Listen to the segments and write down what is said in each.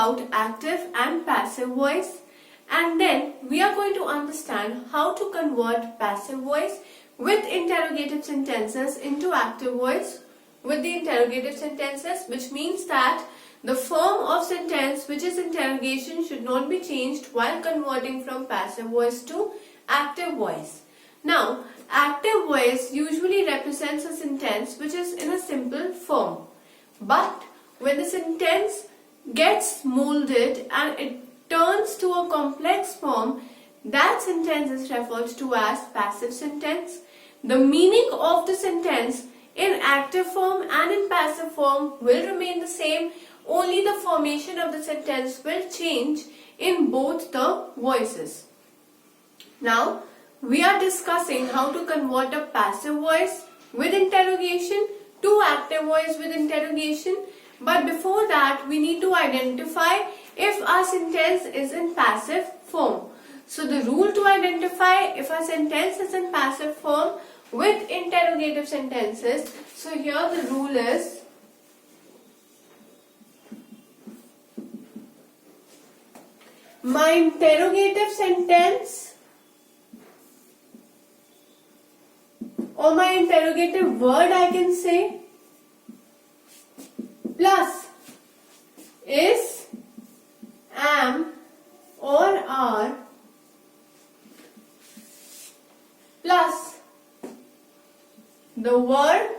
about active and passive voice, and then we are going to understand how to convert passive voice with interrogative sentences into active voice with the interrogative sentences, which means that the form of sentence, which is interrogation, should not be changed while converting from passive voice to active voice. Now, active voice usually represents a sentence which is in a simple form. But when the sentence gets molded and it turns to a complex form, that sentence is referred to as passive sentence. The meaning of the sentence in active form and in passive form will remain the same, only the formation of the sentence will change in both the voices. Now, we are discussing how to convert a passive voice with interrogation to active voice with interrogation. But before that, we need to identify if our sentence is in passive form. So the rule to identify if a sentence is in passive form with interrogative sentences, so here the rule is my interrogative sentence or my interrogative word, I can say, plus is, am or are plus the verb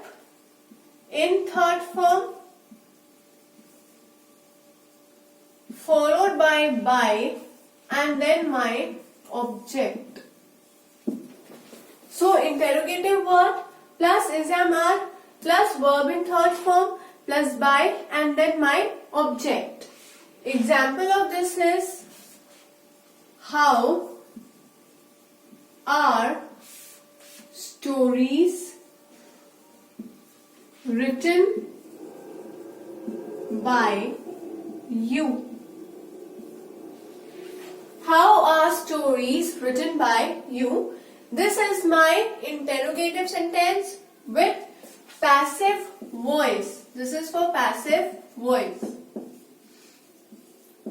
in third form followed by and then my object. So interrogative word plus is, am, are plus verb in third form plus by and then my object. Example of this is, how are stories written by you? How are stories written by you? This is my interrogative sentence with passive voice. This is for passive voice.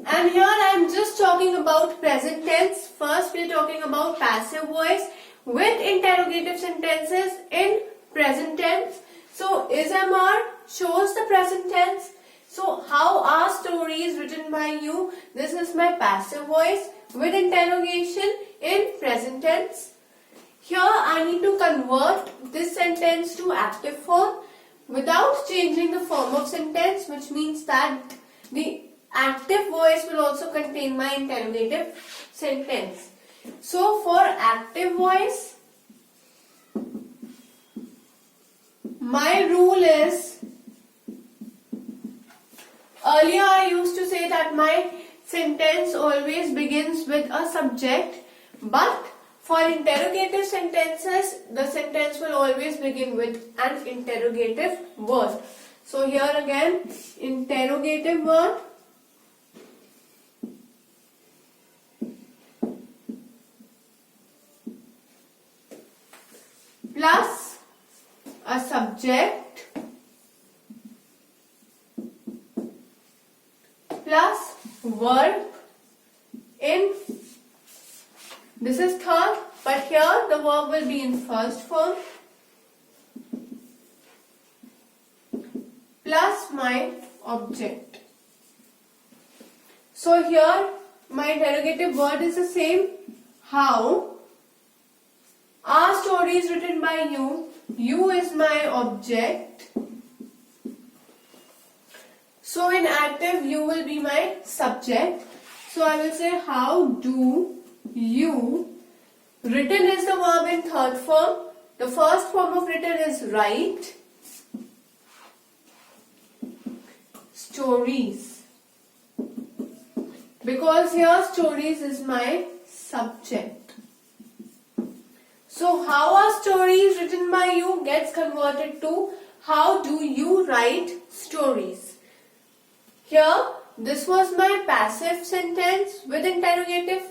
And here I am just talking about present tense. First we are talking about passive voice with interrogative sentences in present tense. So is, am, are shows the present tense. So how are stories written by you? This is my passive voice with interrogation in present tense. Here I need to convert this sentence to active form without changing the form of sentence, which means that the active voice will also contain my interrogative sentence. So for active voice, my rule is, earlier I used to say that my sentence always begins with a subject, but for interrogative sentences, the sentence will always begin with an interrogative word. So here again, interrogative word plus a subject plus verb in, this is third, but here the verb will be in first form plus my object. So here my interrogative word is the same. How are stories written by you? You is my object. So in active, you will be my subject. So I will say, how do you, written is the verb in third form. The first form of written is write. Stories. Because here stories is my subject. So how are stories written by you gets converted to how do you write stories. Here this was my passive sentence with interrogative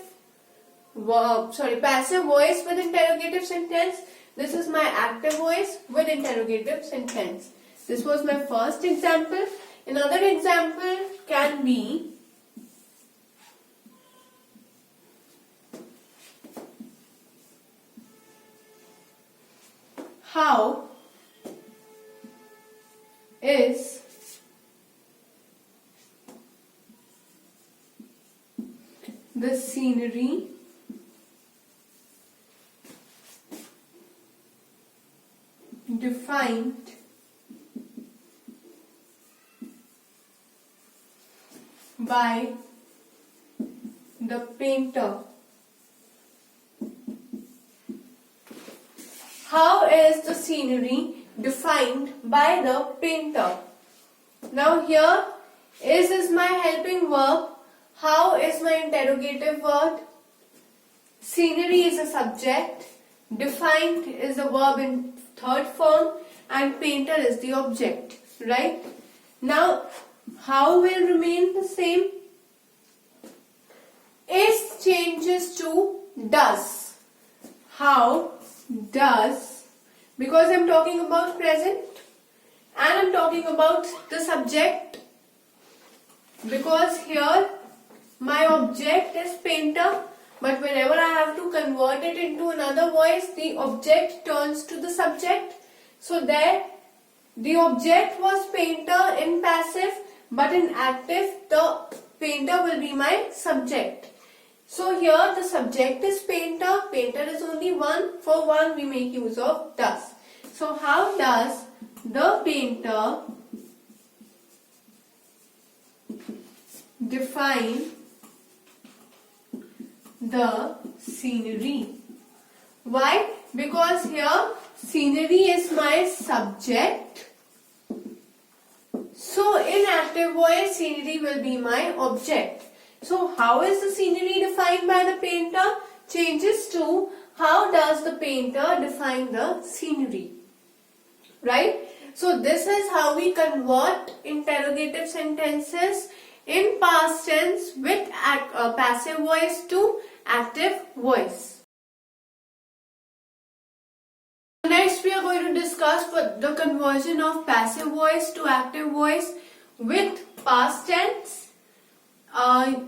verb, passive voice with interrogative sentence. This is my active voice with interrogative sentence. This was my first example. Another example can be, the scenery defined by the painter. How is the scenery defined by the painter? Now here is my helping verb. How is my interrogative word? Scenery is a subject. Defined is the verb in third form. And painter is the object. Right? Now, how will remain the same? Is changes to does. How does, because I am talking about present and I am talking about the subject, because here my object is painter, but whenever I have to convert it into another voice, the object turns to the subject. So there the object was painter in passive, but in active the painter will be my subject. So here the subject is painter, painter is only one, for one we make use of does. So how does the painter define the scenery? Why? Because here scenery is my subject. So in active voice scenery will be my object. So how is the scenery defined by the painter? Changes to how does the painter define the scenery? Right? So this is how we convert interrogative sentences in past tense with passive voice to active voice. Next we are going to discuss the conversion of passive voice to active voice with past tense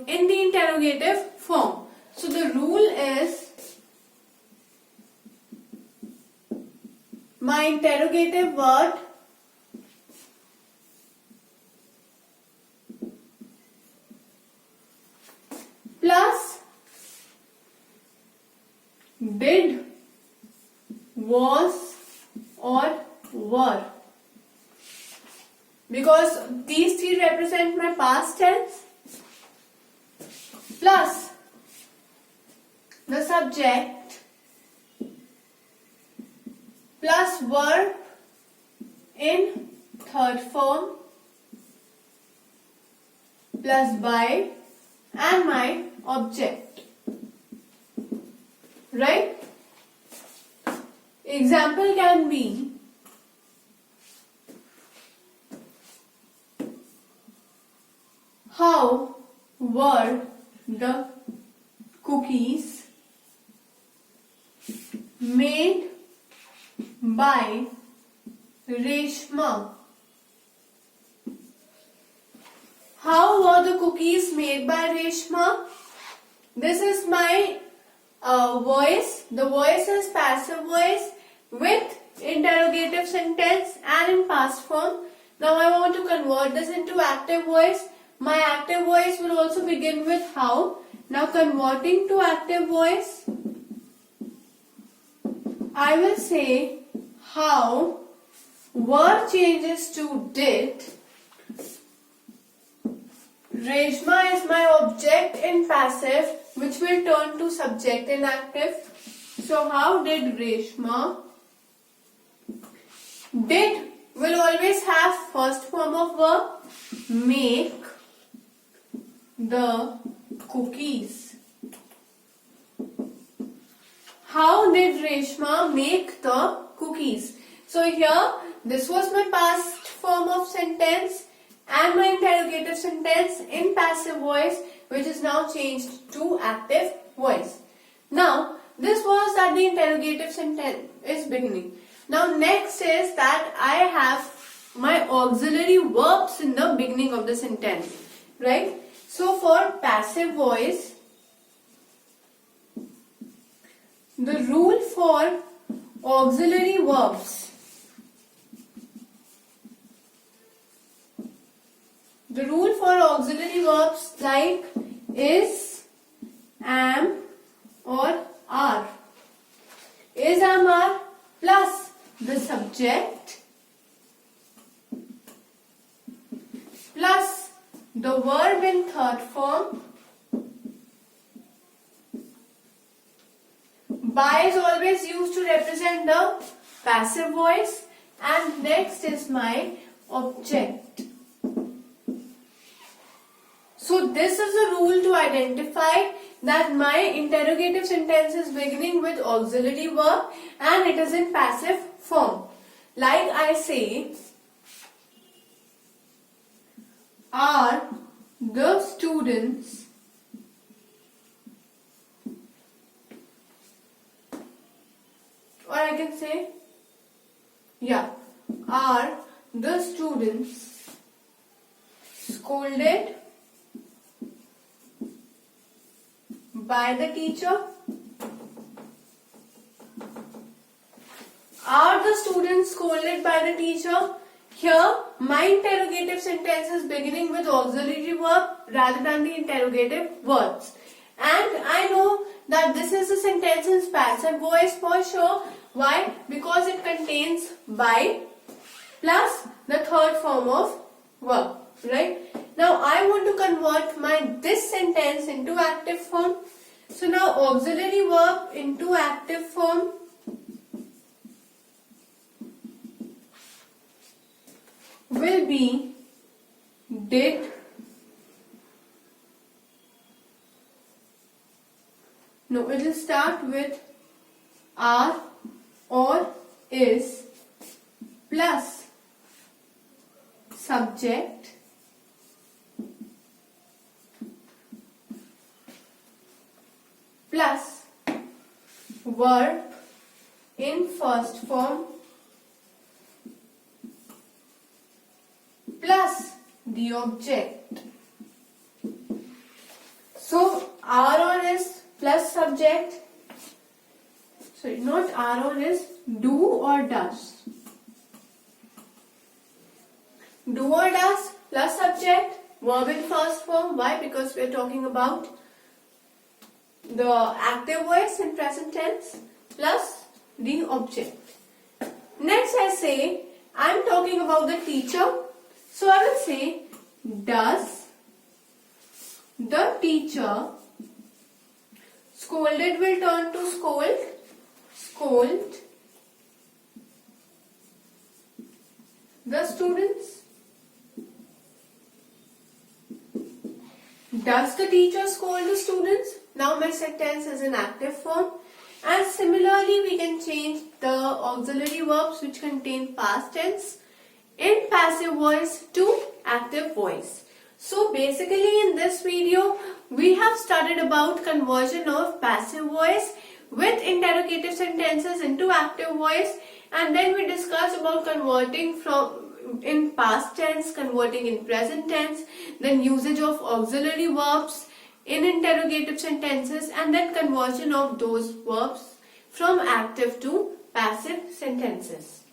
in the interrogative form. So the rule is my interrogative word plus did, was or were, because these three represent my past tense, plus the subject plus verb in third form plus by and my object. Right? Example can be how were the cookies made by Reshma? How were the cookies made by Reshma? This is my voice. The voice is passive voice with interrogative sentence and in past form. Now I want to convert this into active voice. My active voice will also begin with how. Now converting to active voice, I will say how were changes to did. Reshma is my object in passive, which will turn to subject in active. So how did Reshma? Did will always have first form of verb, make the cookies. How did Reshma make the cookies? So here this was my past form of sentence and my interrogative sentence in passive voice, which is now changed to active voice. Now this was at the interrogative sentence is beginning. Now next is that I have my auxiliary verbs in the beginning of the sentence, right? So for passive voice, the rule for auxiliary verbs, like is am or are. Is, am, are plus the subject plus the verb in third form. By is always used to represent the passive voice, and next is my object. So this is a rule to identify that my interrogative sentence is beginning with auxiliary verb and it is in passive form. Like I say, are the students or I can say, are the students scolded by the teacher? Are the students scolded by the teacher? Here, my interrogative sentence is beginning with auxiliary verb rather than the interrogative words. And I know that this is a sentence in passive voice for sure. Why? Because it contains by plus the third form of verb. Right? Now, I want to convert this sentence into active form. So now auxiliary verb into active form. Will be did, no, it will start with are or is plus subject plus verb in first form plus the object. So are or is plus subject, sorry, not are or is, do or does. Do or does plus subject, verb in first form. Why? Because we are talking about the active voice in present tense plus the object. Next I say, I am talking about the teacher. So I will say, does the teacher, scolded will turn to scold, scold the students. Does the teacher scold the students? Now my sentence is in active form. And similarly we can change the auxiliary verbs which contain past tense in passive voice to active voice. So basically in this video we have studied about conversion of passive voice with interrogative sentences into active voice, and then we discussed about converting from in past tense, converting in present tense, then usage of auxiliary verbs in interrogative sentences, and then conversion of those verbs from active to passive sentences.